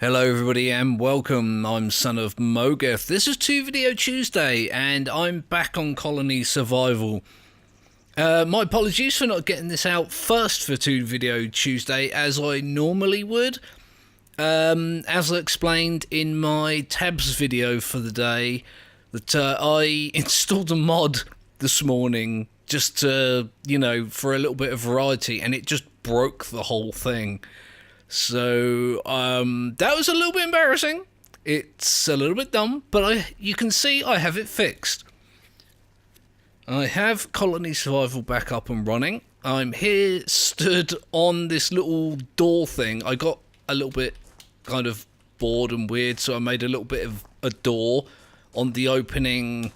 Hello everybody and welcome, I'm Son of Mogeth. This is 2 Video Tuesday and I'm back on Colony Survival. My apologies for not getting this out first for 2 Video Tuesday as I normally would. As I explained in my tabs video for the day, that I installed a mod this morning just to, for a little bit of variety, and it just broke the whole thing. So that was a little bit embarrassing. It's a little bit dumb, but you can see I have it fixed. I have Colony Survival back up and running. I'm here stood on this little door thing. I got a little bit kind of bored and weird, so I made a little bit of a door on the opening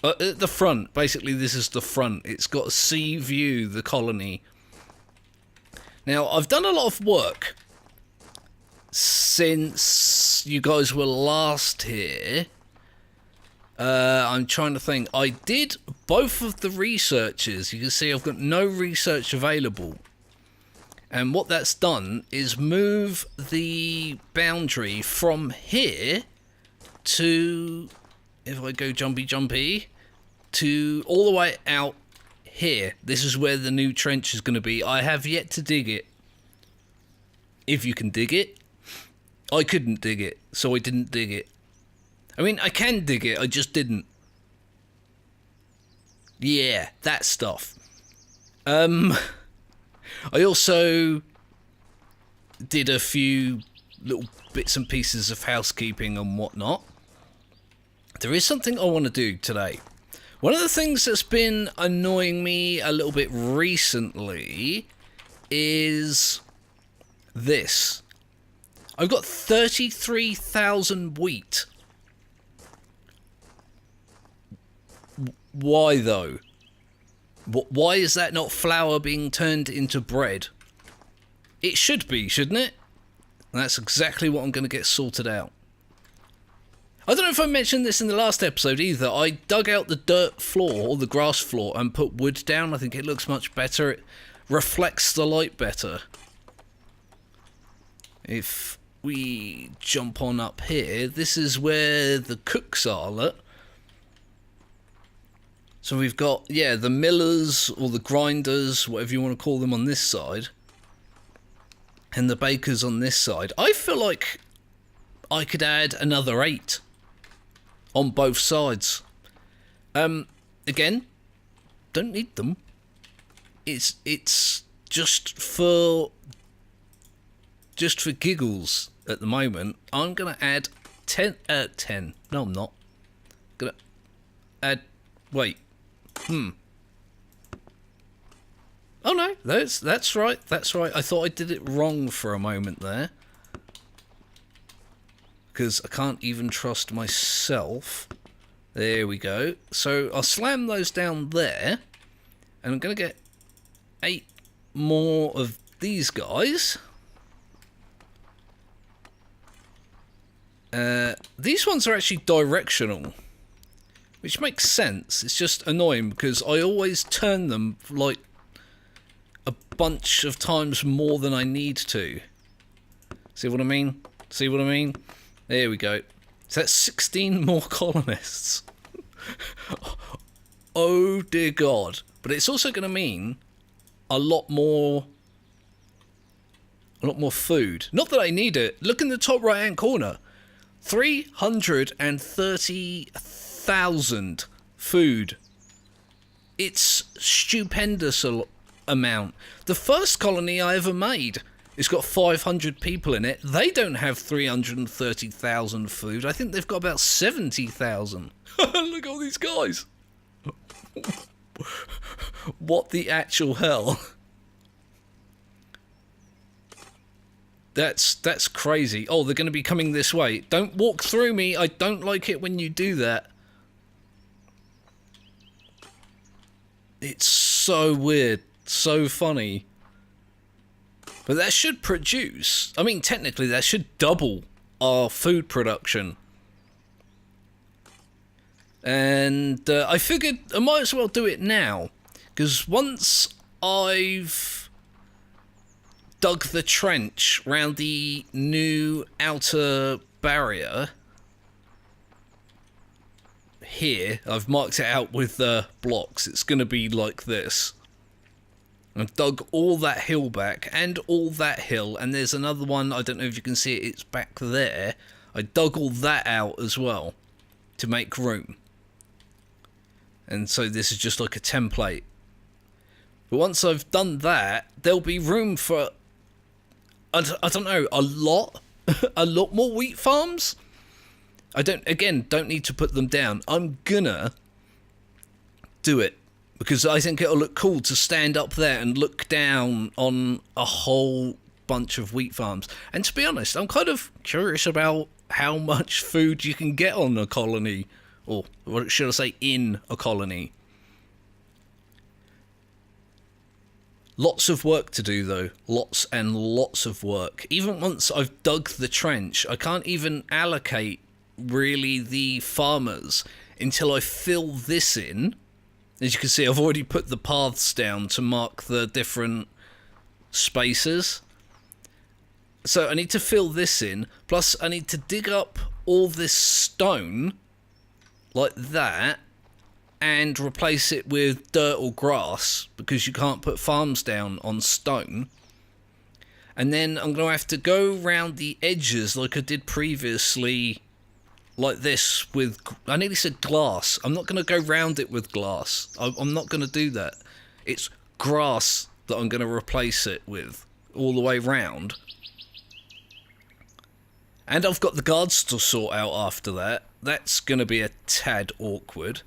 at the front. Basically, this is the front. It's got a sea view, the colony. Now, I've done a lot of work since you guys were last here. I'm trying to think. I did both of the researches. You can see I've got no research available. And what that's done is move the boundary from here to, if I go jumpy, to all the way out here. This is where the new trench is going to be. I have yet to dig it. If you can dig it. I couldn't dig it, so I didn't dig it. I mean, I can dig it, I just didn't. Yeah, that stuff. I also did a few little bits and pieces of housekeeping and whatnot. There is something I want to do today. One of the things that's been annoying me a little bit recently is this. I've got 33,000 wheat. Why though? Why is that not flour being turned into bread? It should be, shouldn't it? And that's exactly what I'm going to get sorted out. I don't know if I mentioned this in the last episode either. I dug out the dirt floor, or the grass floor, and put wood down. I think it looks much better. It reflects the light better. If we jump on up here, this is where the cooks are, look. So we've got, the millers, or the grinders, whatever you want to call them, on this side. And the bakers on this side. I feel like I could add another 8 on both sides. Again, don't need them. It's just for giggles at the moment. I'm gonna add 10. No, I'm not. Gonna add. Wait. Oh no, that's right. That's right. I thought I did it wrong for a moment there. Because I can't even trust myself. There we go. So I'll slam those down there. And I'm going to get 8 more of these guys. These ones are actually directional. Which makes sense. It's just annoying because I always turn them like a bunch of times more than I need to. See what I mean? See what I mean? There we go. So that's 16 more colonists. Oh dear God. But it's also going to mean a lot more food. Not that I need it. Look in the top right hand corner. 330,000 food. It's stupendous amount. The first colony I ever made, it's got 500 people in it. They don't have 330,000 food. I think they've got about 70,000. Look at all these guys. What the actual hell? That's crazy. Oh, they're going to be coming this way. Don't walk through me. I don't like it when you do that. It's so weird. So funny. But that should produce... I mean, technically, that should double our food production. And I figured I might as well do it now. Because once I've dug the trench round the new outer barrier. Here, I've marked it out with blocks. It's going to be like this. I've dug all that hill back and all that hill, and there's another one, I don't know if you can see it, it's back there. I dug all that out as well to make room. And so this is just like a template. But once I've done that, there'll be room for, I don't know, a lot more wheat farms. I don't need to put them down. I'm gonna do it because I think it'll look cool to stand up there and look down on a whole bunch of wheat farms. And to be honest, I'm kind of curious about how much food you can get on a colony, or what should I say, in a colony. Lots of work to do though, lots and lots of work. Even once I've dug the trench, I can't even allocate really the farmers until I fill this in. As you can see, I've already put the paths down to mark the different spaces. So I need to fill this in, plus I need to dig up all this stone, like that, and replace it with dirt or grass, because you can't put farms down on stone. And then I'm going to have to go round the edges like I did previously, like this with, I nearly said glass. I'm not going to go round it with glass. I'm not going to do that. It's grass that I'm going to replace it with all the way round. And I've got the guards to sort out after that. That's going to be a tad awkward.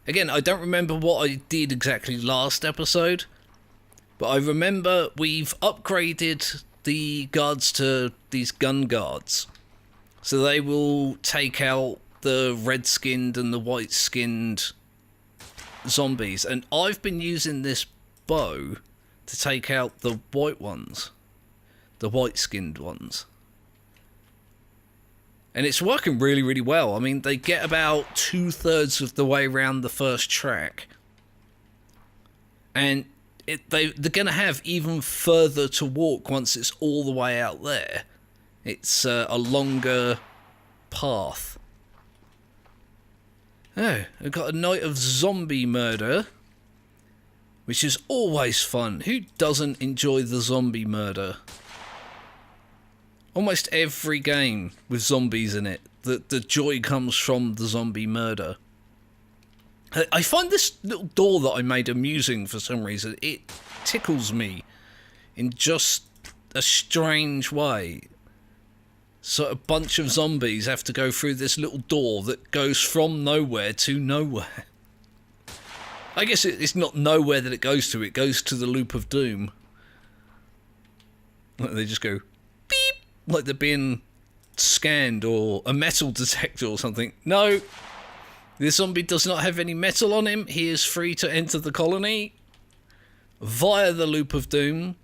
Again, I don't remember what I did exactly last episode, but I remember we've upgraded the guards to these gun guards. So they will take out the red-skinned and the white-skinned zombies. And I've been using this bow to take out the white ones. The white-skinned ones. And it's working really, really well. I mean, they get about 2/3 of the way around the first track. And they're going to have even further to walk once it's all the way out there. It's a longer path. Oh, we've got a night of zombie murder, which is always fun. Who doesn't enjoy the zombie murder? Almost every game with zombies in it, the joy comes from the zombie murder. I find this little door that I made amusing for some reason. It tickles me in just a strange way. So a bunch of zombies have to go through this little door that goes from nowhere to nowhere. I guess it's not nowhere that it goes to the Loop of Doom. They just go beep, like they're being scanned, or a metal detector or something. No, this zombie does not have any metal on him. He is free to enter the colony via the Loop of Doom.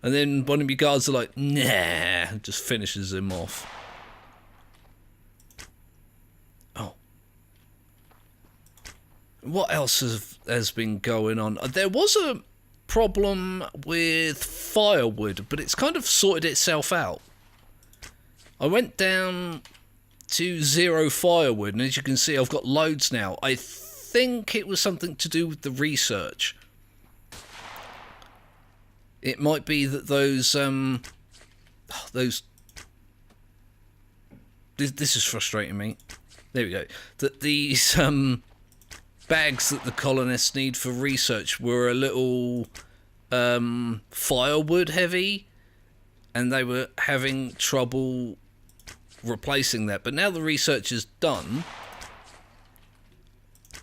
And then one of your guards are like, nah, just finishes him off. Oh. What else has been going on? There was a problem with firewood, but it's kind of sorted itself out. I went down to 0 firewood, and as you can see, I've got loads now. I think it was something to do with the research. It might be that those this is frustrating me. There we go. That these bags that the colonists need for research were a little firewood heavy, and they were having trouble replacing that. But now the research is done,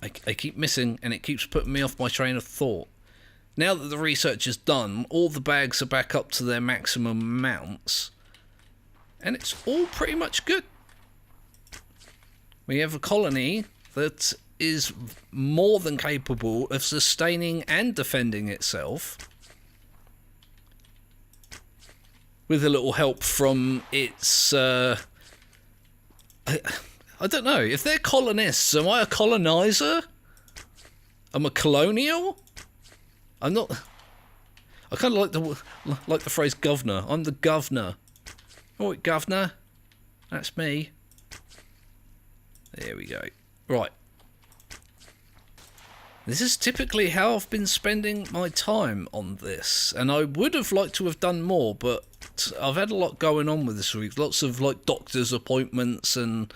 I keep missing, and it keeps putting me off my train of thought. Now that the research is done, all the bags are back up to their maximum amounts, and it's all pretty much good. We have a colony that is more than capable of sustaining and defending itself, with a little help from its I don't know, if they're colonists, am I a colonizer? I'm a colonial? I'm I kind of like the phrase governor. I'm the governor. Oh, governor. That's me. There we go. Right. This is typically how I've been spending my time on this, and I would have liked to have done more, but I've had a lot going on with this week. Lots of like doctor's appointments and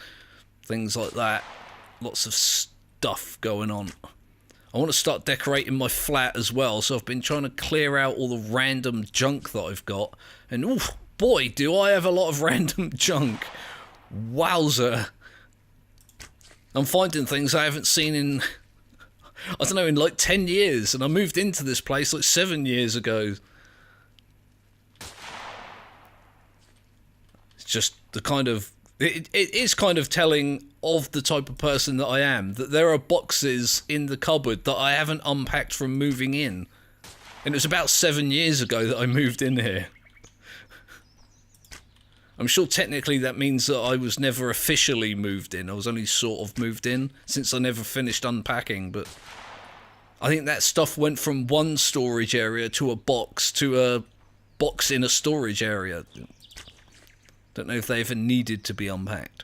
things like that. Lots of stuff going on. I want to start decorating my flat as well, so I've been trying to clear out all the random junk that I've got, and oof, boy, do I have a lot of random junk. Wowzer. I'm finding things I haven't seen in, I don't know, in like 10 years, and I moved into this place like 7 years ago. It's just the kind of, it is kind of telling of the type of person that I am, that there are boxes in the cupboard that I haven't unpacked from moving in. And it was about 7 years ago that I moved in here. I'm sure technically that means that I was never officially moved in. I was only sort of moved in, since I never finished unpacking, but I think that stuff went from one storage area to a box in a storage area. Don't know if they even needed to be unpacked.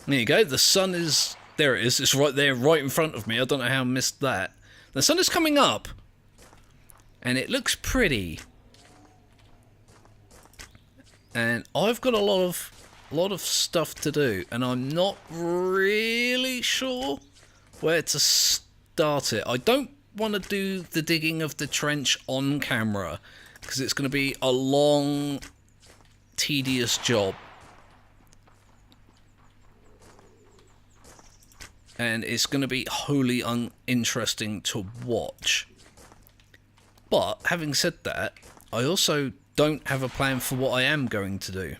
There you go, the sun is... There it is, it's right there, right in front of me. I don't know how I missed that. The sun is coming up, and it looks pretty. And I've got a lot of stuff to do, and I'm not really sure where to start it. I don't want to do the digging of the trench on camera, because it's going to be a long, tedious job. And it's going to be wholly uninteresting to watch. But, having said that, I also don't have a plan for what I am going to do.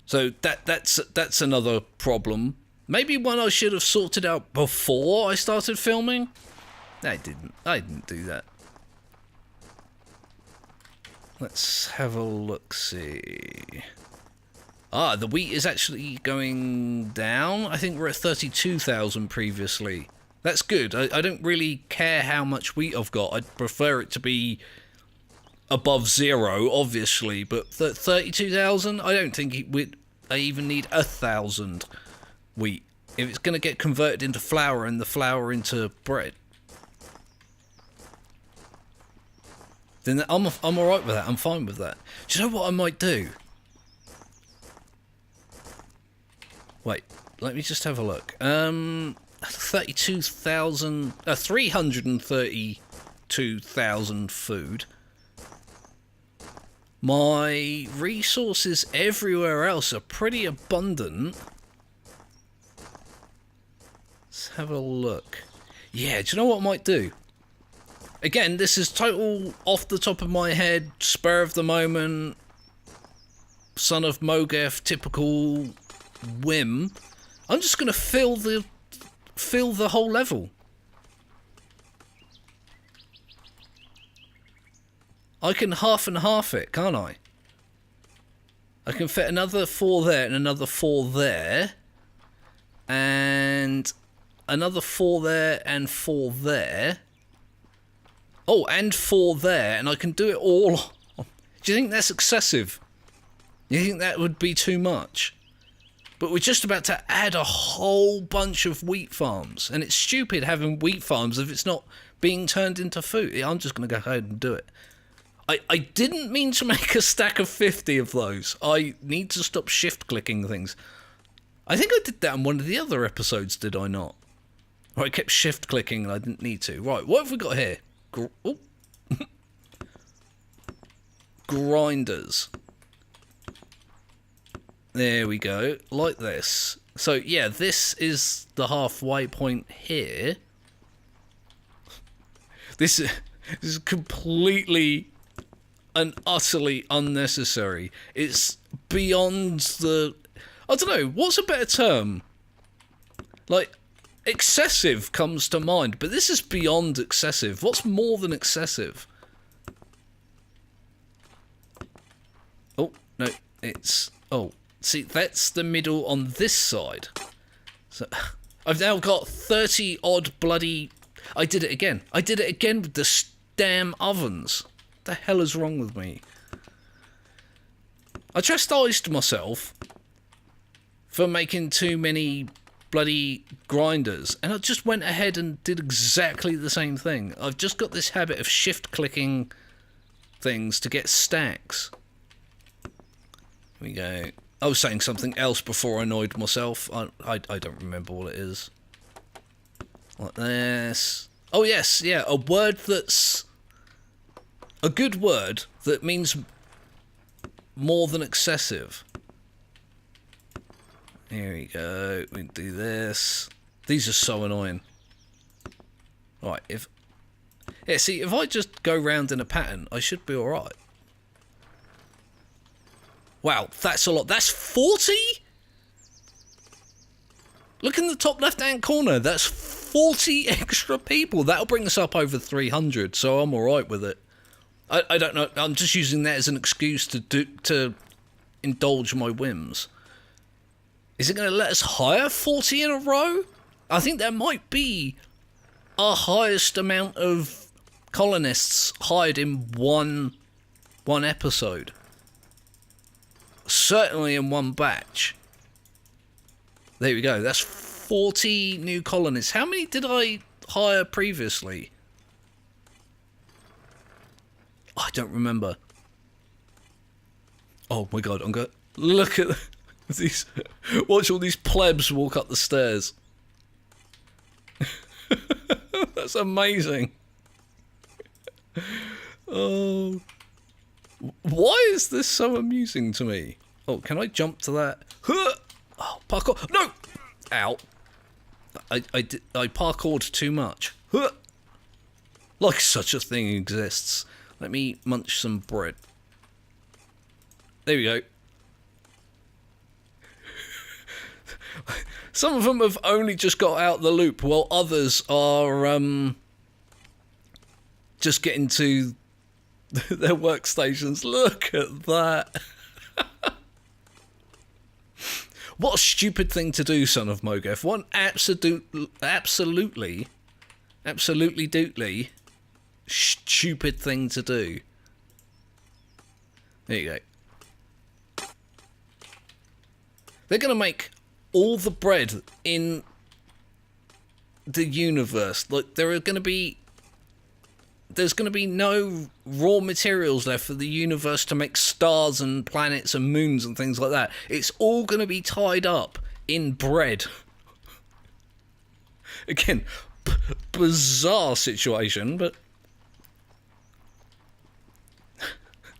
So that's another problem. Maybe one I should have sorted out before I started filming. I didn't do that. Let's have a look-see. Ah, the wheat is actually going down. I think we're at 32,000 previously. That's good. I don't really care how much wheat I've got. I'd prefer it to be above zero, obviously, but 32,000? I don't think I even need 1,000 wheat. If it's going to get converted into flour and the flour into bread, then I'm alright with that. I'm fine with that. Do you know what I might do? Wait, let me just have a look. 332,000 food. My resources everywhere else are pretty abundant. Let's have a look. Yeah, do you know what I might do? Again, this is total off the top of my head, spur of the moment, son of Mogeth, typical whim. I'm just gonna fill the whole level. I can half and half it, can't I? I can fit another 4 there and another 4 there. And another 4 there and 4 there. Oh, and 4 there, and I can do it all. Do you think that's excessive? You think that would be too much? But we're just about to add a whole bunch of wheat farms, and it's stupid having wheat farms if it's not being turned into food. I'm just going to go ahead and do it. I didn't mean to make a stack of 50 of those. I need to stop shift-clicking things. I think I did that in one of the other episodes, did I not? Or I kept shift-clicking and I didn't need to. Right, what have we got here? Grinders. There we go, like this. So yeah, this is the halfway point here. This is completely and utterly unnecessary. It's beyond the... I don't know, what's a better term? Like, excessive comes to mind, but this is beyond excessive. What's more than excessive? Oh, no, it's... Oh, see, that's the middle on this side. So, I've now got 30 odd bloody... I did it again with the damn ovens. What the hell is wrong with me? I chastised myself for making too many bloody grinders, and I just went ahead and did exactly the same thing. I've just got this habit of shift clicking things to get stacks. Here we go. I was saying something else before I annoyed myself. I don't remember what it is. Like this. Oh yes, yeah, a word that's a good word that means more than excessive. Here we go. We do this. These are so annoying. Right, if I just go round in a pattern, I should be alright. Wow, that's a lot. That's 40? Look in the top left-hand corner. That's 40 extra people. That'll bring us up over 300, so I'm alright with it. I don't know. I'm just using that as an excuse to indulge my whims. Is it going to let us hire 40 in a row? I think that might be our highest amount of colonists hired in one episode. Certainly in one batch. There we go. That's 40 new colonists. How many did I hire previously? I don't remember. Oh my god, I'm going to look at these. Watch all these plebs walk up the stairs. That's amazing. Oh. Why is this so amusing to me? Oh, can I jump to that? Oh, parkour. No! Ow. I parkoured too much. Like such a thing exists. Let me munch some bread. There we go. Some of them have only just got out the loop, while others are just getting to their workstations. Look at that. What a stupid thing to do, son of Mogeth. What an absolutely dootly stupid thing to do. There you go. They're going to make all the bread in the universe. Like, there's going to be no raw materials left for the universe to make stars and planets and moons and things like that. It's all going to be tied up in bread. Again, bizarre situation, but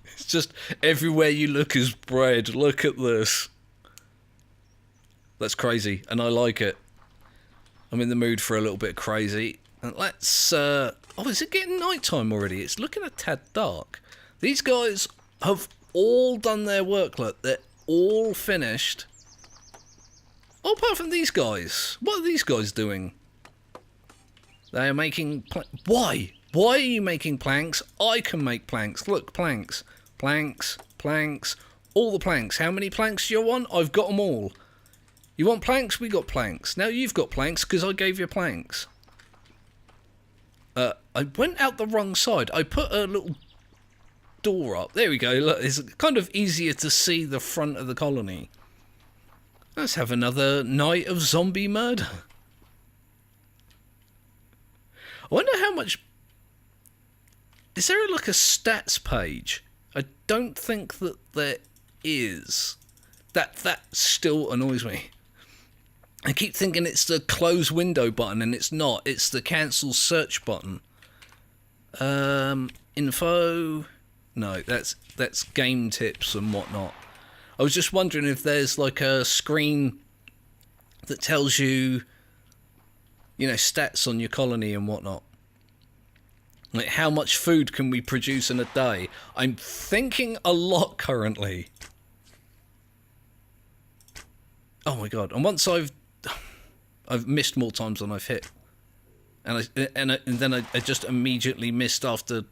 it's just everywhere you look is bread. Look at this. That's crazy, and I like it. I'm in the mood for a little bit crazy. And let's, oh, is it getting nighttime already? It's looking a tad dark. These guys have all done their work, look. They're all finished. Oh, apart from these guys. What are these guys doing? They are making why? Why are you making planks? I can make planks. Look, planks. Planks. Planks. All the planks. How many planks do you want? I've got them all. You want planks? We got planks. Now you've got planks because I gave you planks. I went out the wrong side. I put a little door up. There we go. Look, it's kind of easier to see the front of the colony. Let's have another night of zombie murder. I wonder how much... Is there like a stats page? I don't think that there is. That still annoys me. I keep thinking it's the close window button, and it's not. It's the cancel search button. Info. No, that's game tips and whatnot. I was just wondering if there's like a screen that tells you, you know, stats on your colony and whatnot. Like how much food can we produce in a day? I'm thinking a lot currently. Oh my god! And once I've missed more times than I've hit, and then I just immediately missed after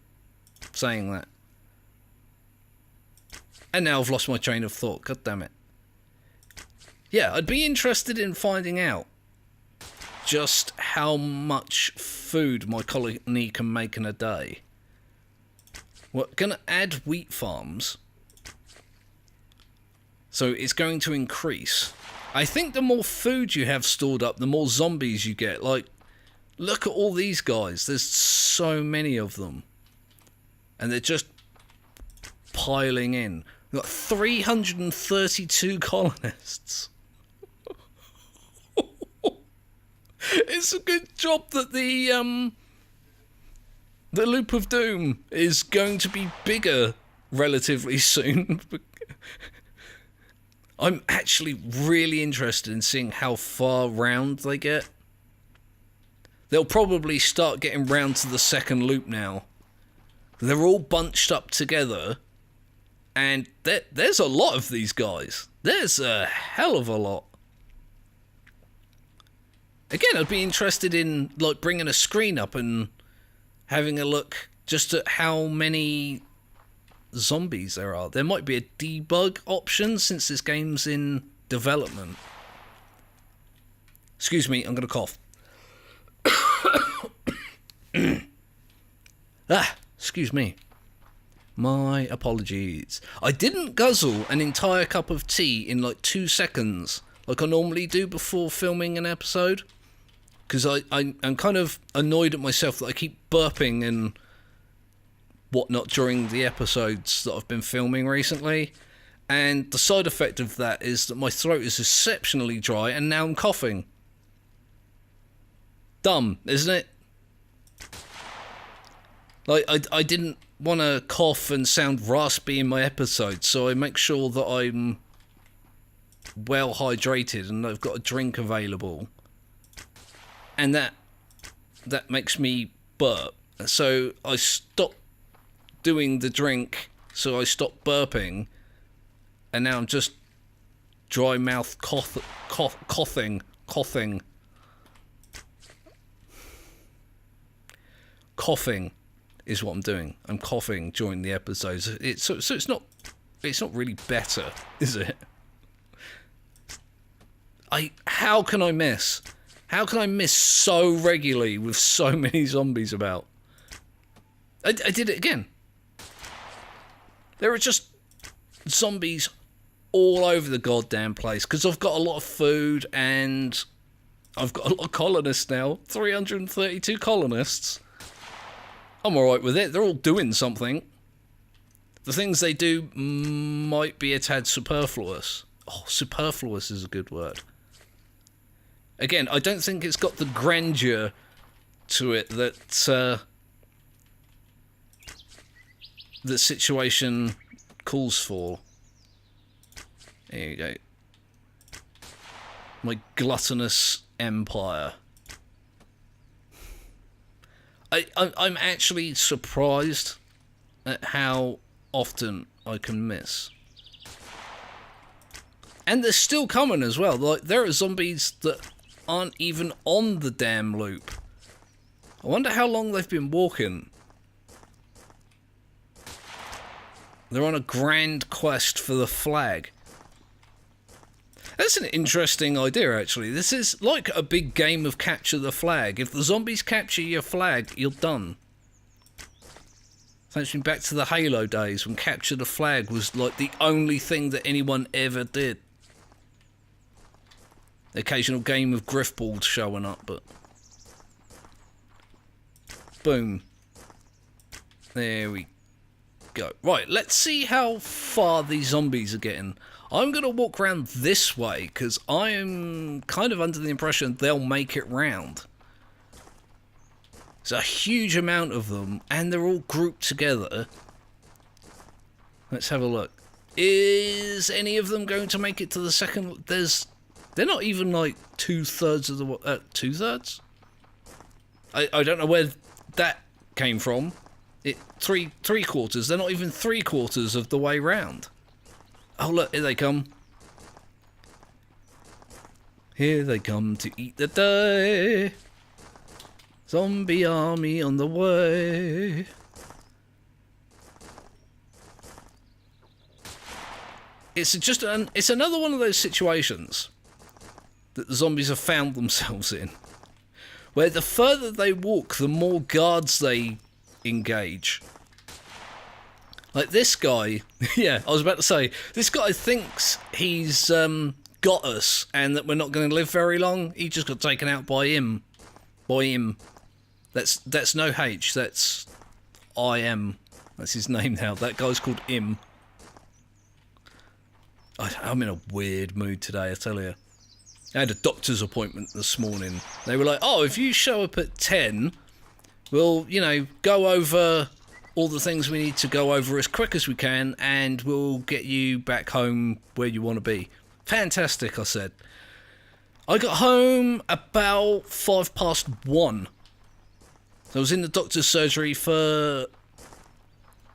saying that, and now I've lost my train of thought. God damn it! Yeah, I'd be interested in finding out just how much food my colony can make in a day. We're going to add wheat farms. So it's going to increase. I think the more food you have stored up, the more zombies you get. Like, look at all these guys. There's so many of them. And they're just piling in. We've got 332 colonists. It's a good job that the Loop of Doom is going to be bigger relatively soon. I'm actually really interested in seeing how far round they get. They'll probably start getting round to the second loop now. They're all bunched up together. And there's a lot of these guys. There's a hell of a lot. Again, I'd be interested in like bringing a screen up and having a look just at how many zombies there are. There might be a debug option since this game's in development. Excuse me, I'm going to cough. Excuse me. My apologies. I didn't guzzle an entire cup of tea in like 2 seconds, like I normally do before filming an episode. Because I'm kind of annoyed at myself that I keep burping and whatnot during the episodes that I've been filming recently. And the side effect of that is that my throat is exceptionally dry and now I'm coughing. Dumb, isn't it? Like, I didn't want to cough and sound raspy in my episodes, so I make sure that I'm well hydrated and I've got a drink available. And that makes me burp. So I stopped doing the drink, so I stopped burping, and now I'm just dry mouth coughing. Coughing is what I'm doing. I'm coughing during the episodes. So it's not really better, is it? How can I miss? How can I miss so regularly with so many zombies about? I did it again. There are just zombies all over the goddamn place because I've got a lot of food and I've got a lot of colonists now. 332 colonists. I'm alright with it. They're all doing something. The things they do might be a tad superfluous. Oh, superfluous is a good word. Again, I don't think it's got the grandeur to it that the situation calls for. There you go. My gluttonous empire. I'm actually surprised at how often I can miss. And they're still coming as well. Like, there are zombies that aren't even on the damn loop. I wonder how long they've been walking. They're on a grand quest for the flag. That's an interesting idea, actually. This is like a big game of capture the flag. If the zombies capture your flag, you're done. Takes me back to the Halo days when capture the flag was like the only thing that anyone ever did. The occasional game of Griffball showing up, but... Boom. There we go. Right, let's see how far these zombies are getting. I'm going to walk around this way, because I am kind of under the impression they'll make it round. There's a huge amount of them, and they're all grouped together. Let's have a look. Is any of them going to make it to the second... They're not even like 2/3 of the... 2/3? I don't know where that came from. Three quarters. They're not even 3/4 of the way round. Oh look, here they come. Here they come to eat the day. Zombie army on the way. It's another one of those situations that the zombies have found themselves in, where the further they walk, the more guards they engage. Like this guy, yeah, I was about to say, this guy thinks he's got us and that we're not going to live very long. He just got taken out by him. By him. That's no H, that's I-M. That's his name now. That guy's called Im. I'm in a weird mood today, I tell you. I had a doctor's appointment this morning. They were like, oh, if you show up at 10, we'll, go over all the things we need to go over as quick as we can, and we'll get you back home where you want to be. Fantastic, I said. I got home about 1:05. So I was in the doctor's surgery for,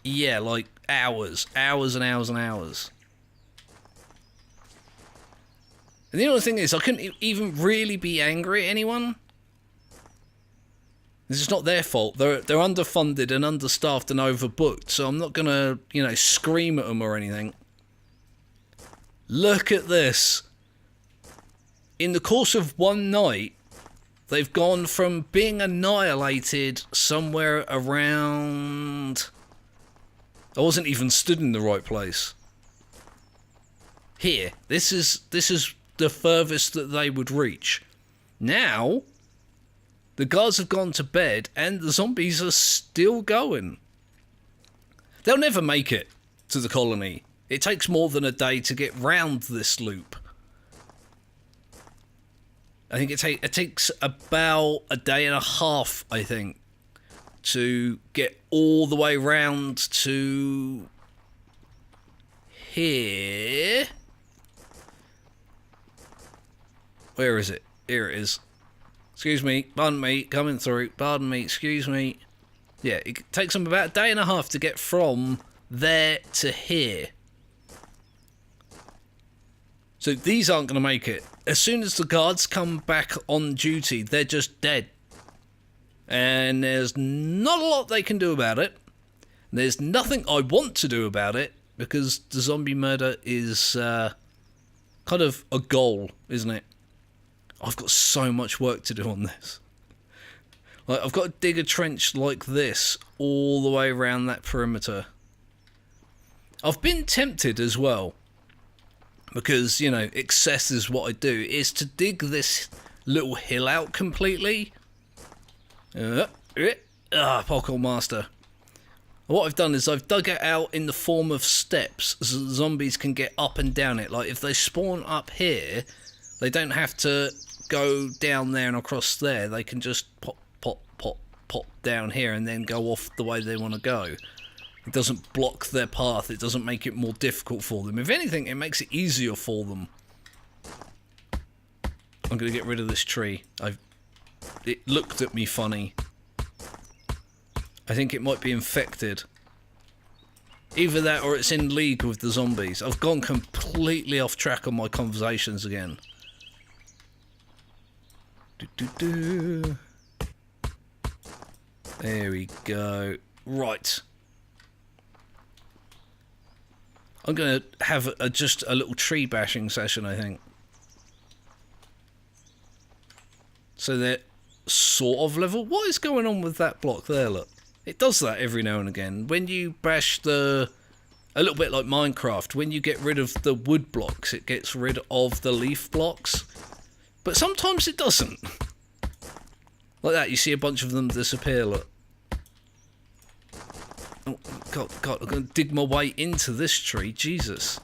like hours and hours and hours. And the other thing is, I couldn't even really be angry at anyone. This is not their fault. They're underfunded and understaffed and overbooked, so I'm not going to, scream at them or anything. Look at this. In the course of one night, they've gone from being annihilated somewhere around... I wasn't even stood in the right place. Here. This is the furthest that they would reach. Now, the guards have gone to bed and the zombies are still going. They'll never make it to the colony. It takes more than a day to get round this loop. I think it takes about a day and a half, I think, to get all the way round to here. Where is it? Here it is. Excuse me, pardon me, coming through, pardon me, excuse me. Yeah, it takes them about a day and a half to get from there to here. So these aren't going to make it. As soon as the guards come back on duty, they're just dead. And there's not a lot they can do about it. There's nothing I want to do about it, because the zombie murder is kind of a goal, isn't it? I've got so much work to do on this. Like, I've got to dig a trench like this all the way around that perimeter. I've been tempted as well, because, excess is what I do, is to dig this little hill out completely. Parkour master. What I've done is I've dug it out in the form of steps so the zombies can get up and down it. Like, if they spawn up here, they don't have to go down there and across there. They can just pop down here and then go off the way they want to go. It doesn't block their path. It doesn't make it more difficult for them. If anything, it makes it easier for them. I'm going to get rid of this tree. It looked at me funny. I think it might be infected. Either that or it's in league with the zombies. I've gone completely off track on my conversations again. There we go. Right. I'm going to have just a little tree bashing session, I think. So they're sort of level. What is going on with that block there, look? It does that every now and again. When you bash a little bit like Minecraft, when you get rid of the wood blocks, it gets rid of the leaf blocks. But sometimes it doesn't. Like that, you see a bunch of them disappear, look. Oh, God, I'm going to dig my way into this tree, Jesus.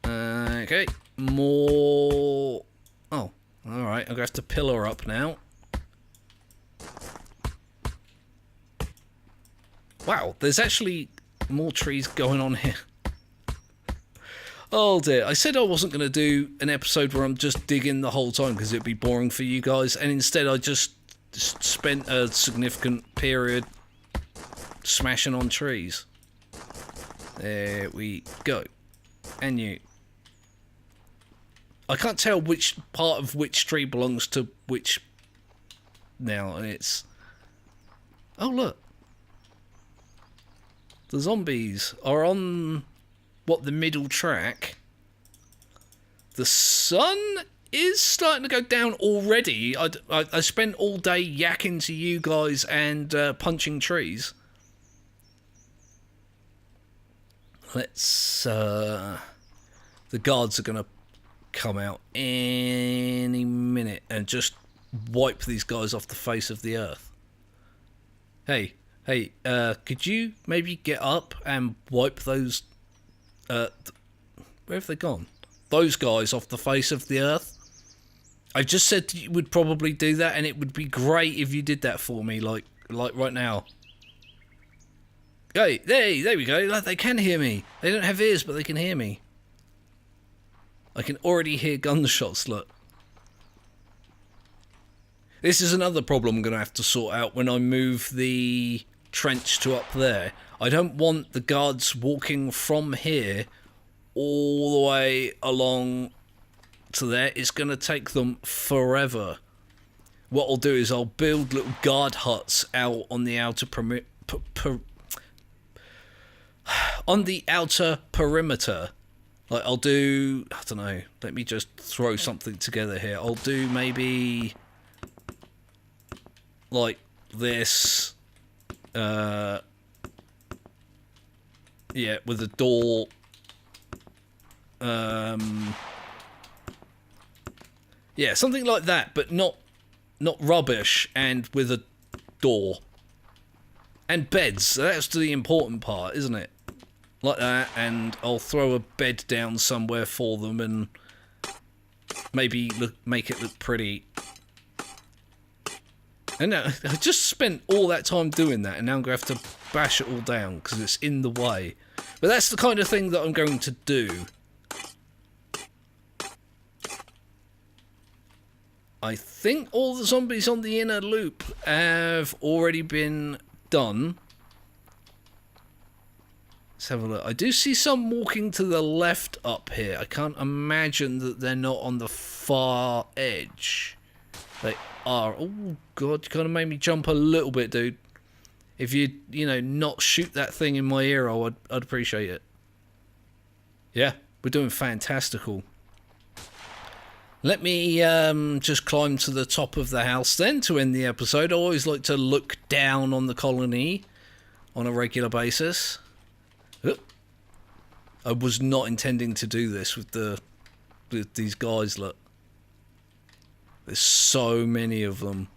Okay, more... Oh, alright, I'm going to have to pillar up now. Wow, there's actually more trees going on here. Oh dear, I said I wasn't going to do an episode where I'm just digging the whole time because it'd be boring for you guys, and instead I just spent a significant period smashing on trees. There we go. And you. I can't tell which part of which tree belongs to which now, and it's... Oh look. The zombies are on, the middle track. The sun is starting to go down already. I spent all day yakking to you guys and punching trees. Let's, the guards are going to come out any minute and just wipe these guys off the face of the earth. Hey, could you maybe get up and wipe those, where have they gone? Those guys off the face of the earth? I just said you would probably do that, and it would be great if you did that for me, like right now. Hey, there we go. Like, they can hear me. They don't have ears, but they can hear me. I can already hear gunshots, look. This is another problem I'm going to have to sort out when I move the trench to up there. I don't want the guards walking from here all the way along to there. It's going to take them forever. What I'll do is I'll build little guard huts out on the outer perimeter. Like, I'll do, I don't know, let me just throw something together here. I'll do maybe like this, yeah, with a door, yeah, something like that, but not rubbish, and with a door and beds. That's the important part, isn't it? Like that, and I'll throw a bed down somewhere for them and maybe make it look pretty. And now, I just spent all that time doing that, and now I'm going to have to bash it all down because it's in the way. But that's the kind of thing that I'm going to do. I think all the zombies on the inner loop have already been done. Let's have a look. I do see some walking to the left up here. I can't imagine that they're not on the far edge. They are. Oh, God, you kind of made me jump a little bit, dude. If you know, not shoot that thing in my ear, I'd appreciate it. Yeah, we're doing fantastical. Let me just climb to the top of the house then to end the episode. I always like to look down on the colony on a regular basis. I was not intending to do this with these guys, look. There's so many of them.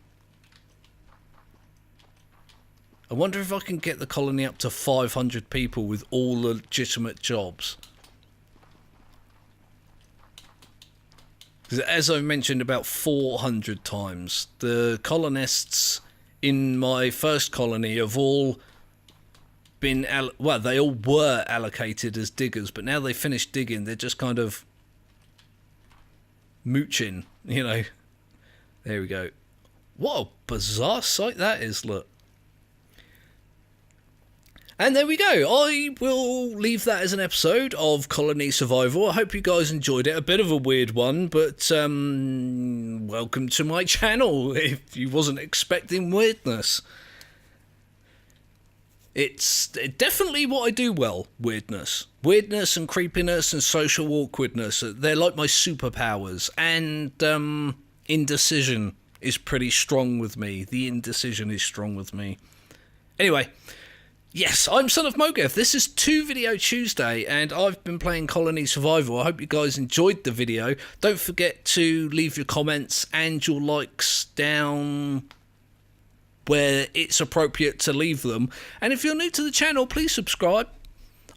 I wonder if I can get the colony up to 500 people with all legitimate jobs. Because as I mentioned about 400 times, the colonists in my first colony have all been, well, they all were allocated as diggers, but now they finished digging, they're just kind of mooching, you know. There we go. What a bizarre sight that is, look. And there we go. I will leave that as an episode of Colony Survival. I hope you guys enjoyed it. A bit of a weird one, but welcome to my channel if you wasn't expecting weirdness. It's definitely what I do well, weirdness. Weirdness and creepiness and social awkwardness. They're like my superpowers. And indecision is pretty strong with me. The indecision is strong with me. Anyway, yes, I'm Son of Mogev. This is 2 Video Tuesday, and I've been playing Colony Survival. I hope you guys enjoyed the video. Don't forget to leave your comments and your likes down where it's appropriate to leave them. And if you're new to the channel, please subscribe.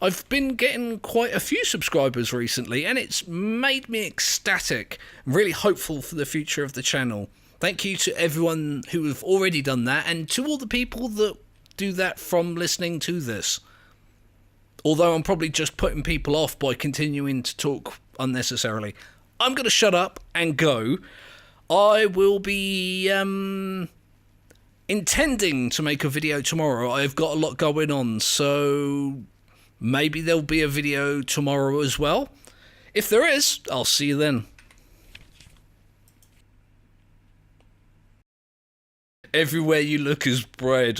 I've been getting quite a few subscribers recently, and it's made me ecstatic. I'm really hopeful for the future of the channel. Thank you to everyone who have already done that, and to all the people that do that from listening to this. Although I'm probably just putting people off by continuing to talk unnecessarily. I'm going to shut up and go. I will be intending to make a video tomorrow. I've got a lot going on, so maybe there'll be a video tomorrow as well. If there is, I'll see you then. Everywhere you look is bread.